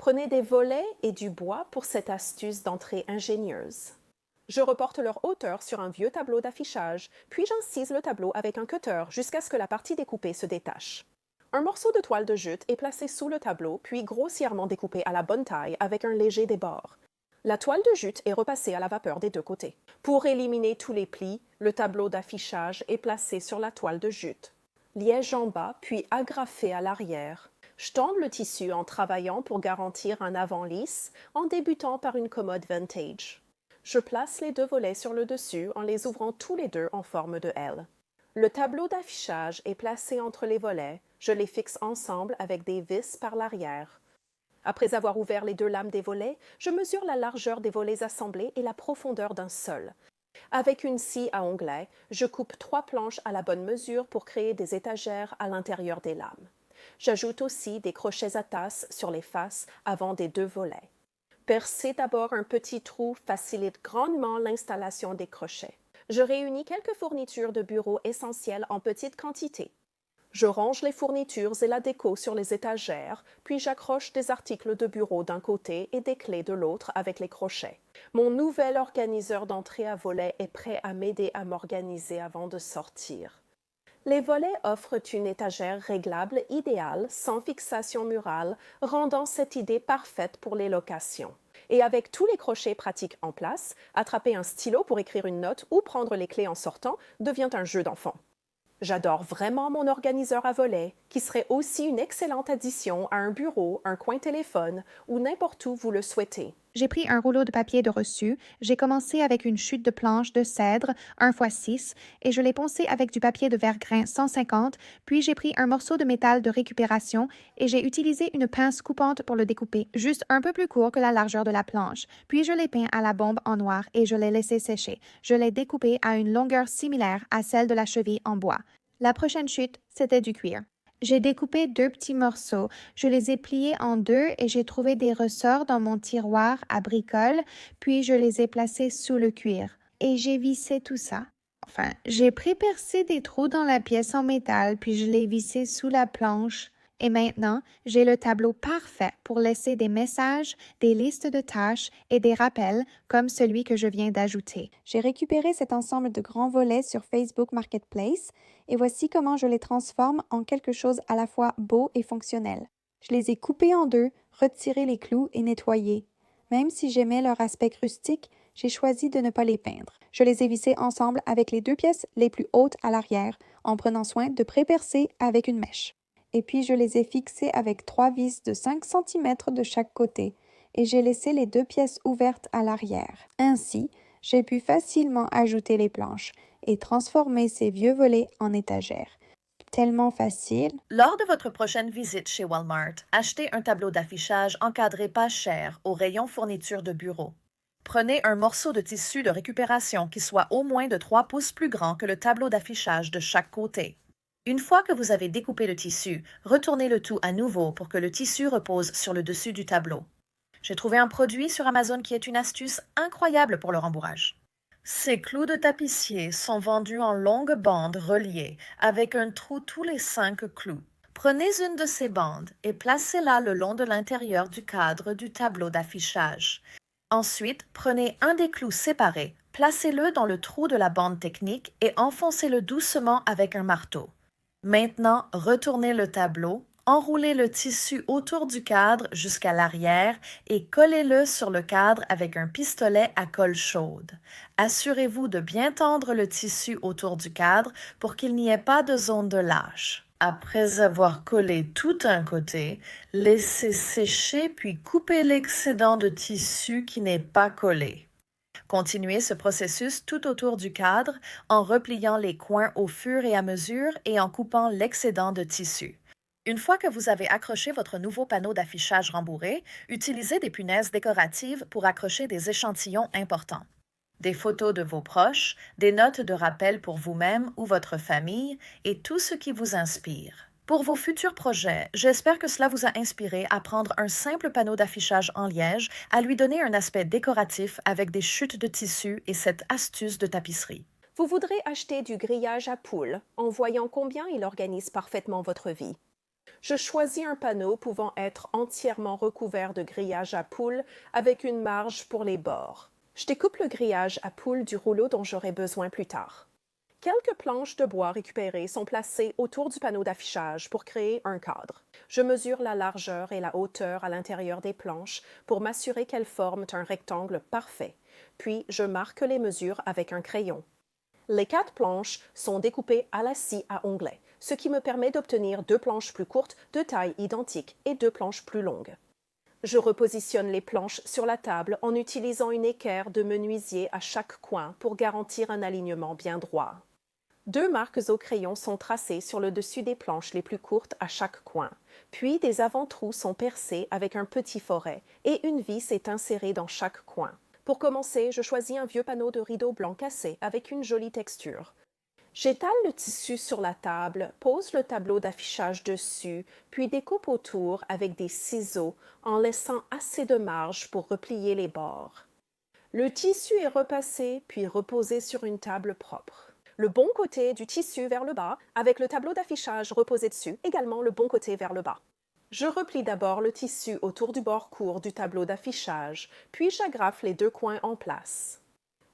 Prenez des volets et du bois pour cette astuce d'entrée ingénieuse. Je reporte leur hauteur sur un vieux tableau d'affichage, puis j'incise le tableau avec un cutter jusqu'à ce que la partie découpée se détache. Un morceau de toile de jute est placé sous le tableau, puis grossièrement découpé à la bonne taille avec un léger débord. La toile de jute est repassée à la vapeur des deux côtés. Pour éliminer tous les plis, le tableau d'affichage est placé sur la toile de jute. Liège en bas, puis agrafé à l'arrière. Je tends le tissu en travaillant pour garantir un avant lisse, en débutant par une commode vintage. Je place les deux volets sur le dessus en les ouvrant tous les deux en forme de L. Le tableau d'affichage est placé entre les volets, je les fixe ensemble avec des vis par l'arrière. Après avoir ouvert les deux lames des volets, je mesure la largeur des volets assemblés et la profondeur d'un seul. Avec une scie à onglet, je coupe 3 planches à la bonne mesure pour créer des étagères à l'intérieur des lames. J'ajoute aussi des crochets à tasses sur les faces avant des deux volets. Percer d'abord un petit trou facilite grandement l'installation des crochets. Je réunis quelques fournitures de bureau essentielles en petite quantité. Je range les fournitures et la déco sur les étagères, puis j'accroche des articles de bureau d'un côté et des clés de l'autre avec les crochets. Mon nouvel organiseur d'entrée à volets est prêt à m'aider à m'organiser avant de sortir. Les volets offrent une étagère réglable idéale, sans fixation murale, rendant cette idée parfaite pour les locations. Et avec tous les crochets pratiques en place, attraper un stylo pour écrire une note ou prendre les clés en sortant devient un jeu d'enfant. J'adore vraiment mon organiseur à volets, qui serait aussi une excellente addition à un bureau, un coin téléphone ou n'importe où vous le souhaitez. J'ai pris un rouleau de papier de reçu, j'ai commencé avec une chute de planches de cèdre 1x6 et je l'ai poncé avec du papier de verre grain 150, puis j'ai pris un morceau de métal de récupération et j'ai utilisé une pince coupante pour le découper, juste un peu plus court que la largeur de la planche. Puis je l'ai peint à la bombe en noir et je l'ai laissé sécher. Je l'ai découpé à une longueur similaire à celle de la cheville en bois. La prochaine chute, c'était du cuir. J'ai découpé 2 petits morceaux, je les ai pliés en deux et j'ai trouvé des ressorts dans mon tiroir à bricoles, puis je les ai placés sous le cuir. Et j'ai vissé tout ça. Enfin, j'ai prépercé des trous dans la pièce en métal, puis je l'ai vissé sous la planche. Et maintenant, j'ai le tableau parfait pour laisser des messages, des listes de tâches et des rappels comme celui que je viens d'ajouter. J'ai récupéré cet ensemble de grands volets sur Facebook Marketplace et voici comment je les transforme en quelque chose à la fois beau et fonctionnel. Je les ai coupés en deux, retiré les clous et nettoyés. Même si j'aimais leur aspect rustique, j'ai choisi de ne pas les peindre. Je les ai vissés ensemble avec les 2 pièces les plus hautes à l'arrière, en prenant soin de prépercer avec une mèche. Et puis je les ai fixés avec 3 vis de 5 cm de chaque côté, et j'ai laissé les 2 pièces ouvertes à l'arrière. Ainsi, j'ai pu facilement ajouter les planches et transformer ces vieux volets en étagères. Tellement facile. Lors de votre prochaine visite chez Walmart, achetez un tableau d'affichage encadré pas cher au rayon fourniture de bureau. Prenez un morceau de tissu de récupération qui soit au moins de 3 pouces plus grand que le tableau d'affichage de chaque côté. Une fois que vous avez découpé le tissu, retournez le tout à nouveau pour que le tissu repose sur le dessus du tableau. J'ai trouvé un produit sur Amazon qui est une astuce incroyable pour le rembourrage. Ces clous de tapissier sont vendus en longues bandes reliées avec un trou tous les 5 clous. Prenez une de ces bandes et placez-la le long de l'intérieur du cadre du tableau d'affichage. Ensuite, prenez un des clous séparés, placez-le dans le trou de la bande technique et enfoncez-le doucement avec un marteau. Maintenant, retournez le tableau, enroulez le tissu autour du cadre jusqu'à l'arrière et collez-le sur le cadre avec un pistolet à colle chaude. Assurez-vous de bien tendre le tissu autour du cadre pour qu'il n'y ait pas de zone de lâche. Après avoir collé tout un côté, laissez sécher puis coupez l'excédent de tissu qui n'est pas collé. Continuez ce processus tout autour du cadre en repliant les coins au fur et à mesure et en coupant l'excédent de tissu. Une fois que vous avez accroché votre nouveau panneau d'affichage rembourré, utilisez des punaises décoratives pour accrocher des échantillons importants. Des photos de vos proches, des notes de rappel pour vous-même ou votre famille et tout ce qui vous inspire. Pour vos futurs projets, j'espère que cela vous a inspiré à prendre un simple panneau d'affichage en liège, à lui donner un aspect décoratif avec des chutes de tissu et cette astuce de tapisserie. Vous voudrez acheter du grillage à poules en voyant combien il organise parfaitement votre vie. Je choisis un panneau pouvant être entièrement recouvert de grillage à poules avec une marge pour les bords. Je découpe le grillage à poules du rouleau dont j'aurai besoin plus tard. Quelques planches de bois récupérées sont placées autour du panneau d'affichage pour créer un cadre. Je mesure la largeur et la hauteur à l'intérieur des planches pour m'assurer qu'elles forment un rectangle parfait, puis je marque les mesures avec un crayon. Les 4 planches sont découpées à la scie à onglet, ce qui me permet d'obtenir 2 planches plus courtes de taille identique et 2 planches plus longues. Je repositionne les planches sur la table en utilisant une équerre de menuisier à chaque coin pour garantir un alignement bien droit. 2 marques au crayon sont tracées sur le dessus des planches les plus courtes à chaque coin, puis des avant-trous sont percés avec un petit foret et une vis est insérée dans chaque coin. Pour commencer, je choisis un vieux panneau de rideau blanc cassé avec une jolie texture. J'étale le tissu sur la table, pose le tableau d'affichage dessus, puis découpe autour avec des ciseaux en laissant assez de marge pour replier les bords. Le tissu est repassé puis reposé sur une table propre. Le bon côté du tissu vers le bas, avec le tableau d'affichage reposé dessus, également le bon côté vers le bas. Je replie d'abord le tissu autour du bord court du tableau d'affichage, puis j'agrafe les 2 coins en place.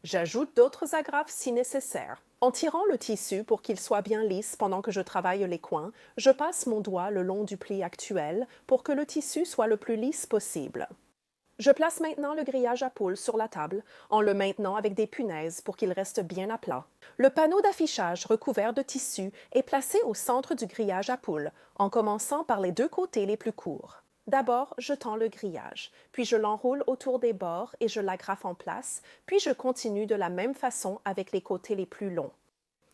J'ajoute d'autres agrafes si nécessaire. En tirant le tissu pour qu'il soit bien lisse pendant que je travaille les coins, je passe mon doigt le long du pli actuel pour que le tissu soit le plus lisse possible. Je place maintenant le grillage à poules sur la table, en le maintenant avec des punaises pour qu'il reste bien à plat. Le panneau d'affichage recouvert de tissu est placé au centre du grillage à poules, en commençant par les 2 côtés les plus courts. D'abord, je tends le grillage, puis je l'enroule autour des bords et je l'agrafe en place, puis je continue de la même façon avec les côtés les plus longs.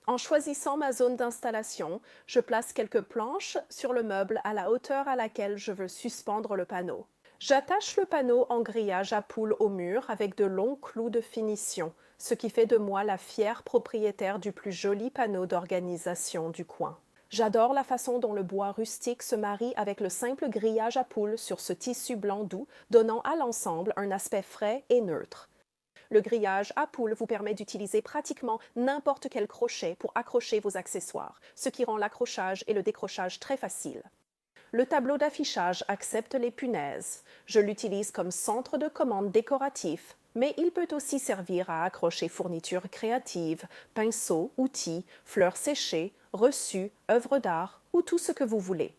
En choisissant ma zone d'installation, je place quelques planches sur le meuble à la hauteur à laquelle je veux suspendre le panneau. J'attache le panneau en grillage à poules au mur avec de longs clous de finition, ce qui fait de moi la fière propriétaire du plus joli panneau d'organisation du coin. J'adore la façon dont le bois rustique se marie avec le simple grillage à poules sur ce tissu blanc doux, donnant à l'ensemble un aspect frais et neutre. Le grillage à poules vous permet d'utiliser pratiquement n'importe quel crochet pour accrocher vos accessoires, ce qui rend l'accrochage et le décrochage très faciles. Le tableau d'affichage accepte les punaises. Je l'utilise comme centre de commande décoratif, mais il peut aussi servir à accrocher fournitures créatives, pinceaux, outils, fleurs séchées, reçus, œuvres d'art ou tout ce que vous voulez.